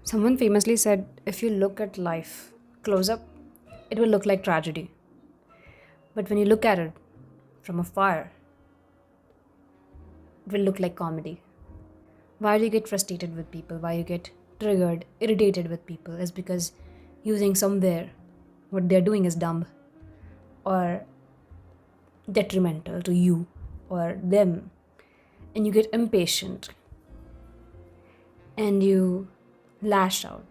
Someone famously said, if you look at life close up, it will look like tragedy. But when you look at it from afar, it will look like comedy. Why do you get frustrated with people? Why you get triggered, irritated with people is because you think somewhere what they're doing is dumb or detrimental to you or them. And you get impatient and you lash out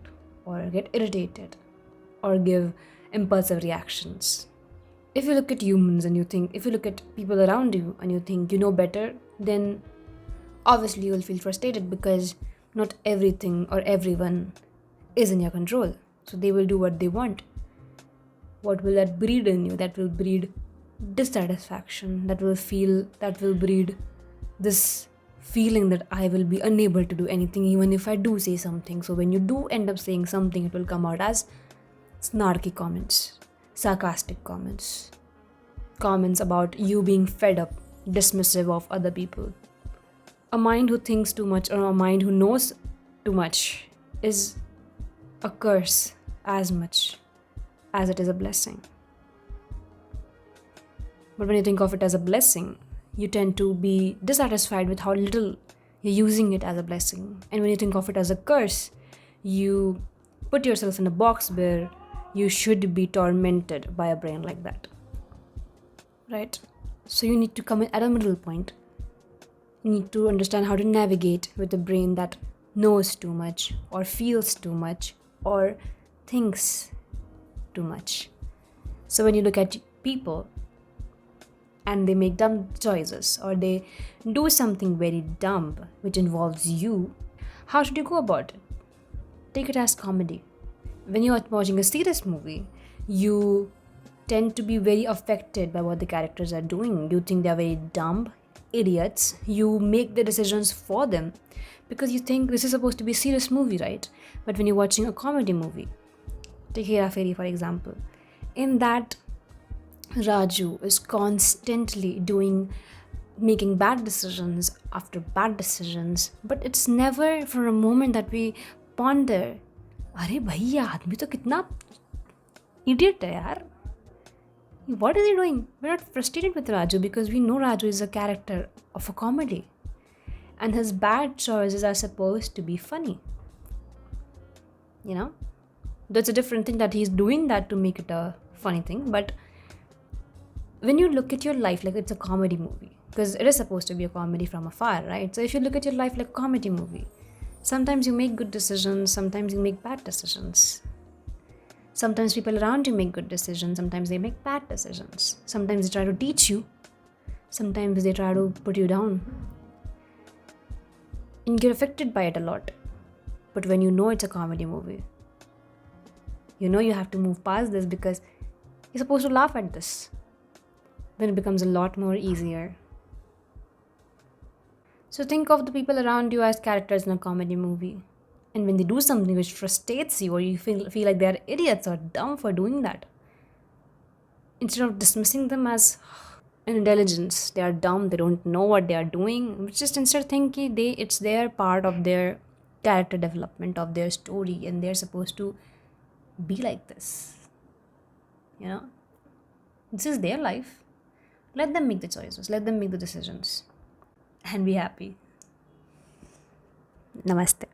or get irritated or give impulsive reactions. If you look at humans and you think, if you look at people around you and you think you know better, then obviously you'll feel frustrated because not everything or everyone is in your control. So they will do what they want. What will that breed in you? That will breed dissatisfaction. That will breed this feeling that I will be unable to do anything even if I do say something. So when you do end up saying something, it will come out as snarky comments, sarcastic comments, comments about you being fed up, dismissive of other people. A mind who thinks too much or a mind who knows too much is a curse as much as it is a blessing. But when you think of it as a blessing, you tend to be dissatisfied with how little you're using it as a blessing. And when you think of it as a curse, you put yourself in a box where you should be tormented by a brain like that. Right? So you need to come in at a middle point. You need to understand how to navigate with a brain that knows too much or feels too much or thinks too much. So when you look at people and they make dumb choices or they do something very dumb which involves you, how should you go about it? Take it as comedy. When you're watching a serious movie, you tend to be very affected by what the characters are doing. You think they're very dumb, idiots. You make the decisions for them because you think this is supposed to be a serious movie, right? But when you're watching a comedy movie, take Hera Fairy for example, in that Raju is constantly making bad decisions after bad decisions, but it's never for a moment that we ponder, अरे भैया आदमी तो कितना idiot है यार. What is he doing? We're not frustrated with Raju because we know Raju is a character of a comedy. And his bad choices are supposed to be funny. You know? That's a different thing that he's doing that to make it a funny thing. But when you look at your life like it's a comedy movie, because it is supposed to be a comedy from afar, right? So if you look at your life like a comedy movie, sometimes you make good decisions, sometimes you make bad decisions. Sometimes people around you make good decisions, sometimes they make bad decisions. Sometimes they try to teach you, sometimes they try to put you down. And you get affected by it a lot. But when you know it's a comedy movie, you know you have to move past this because you're supposed to laugh at this. Then it becomes a lot more easier. So think of the people around you as characters in a comedy movie. And when they do something which frustrates you or you feel like they're idiots or dumb for doing that, instead of dismissing them as intelligence, they are dumb, they don't know what they are doing, just instead thinking it's their part of their character development, of their story, and they're supposed to be like this. You know? This is their life. Let them make the choices, let them make the decisions, and be happy. Namaste.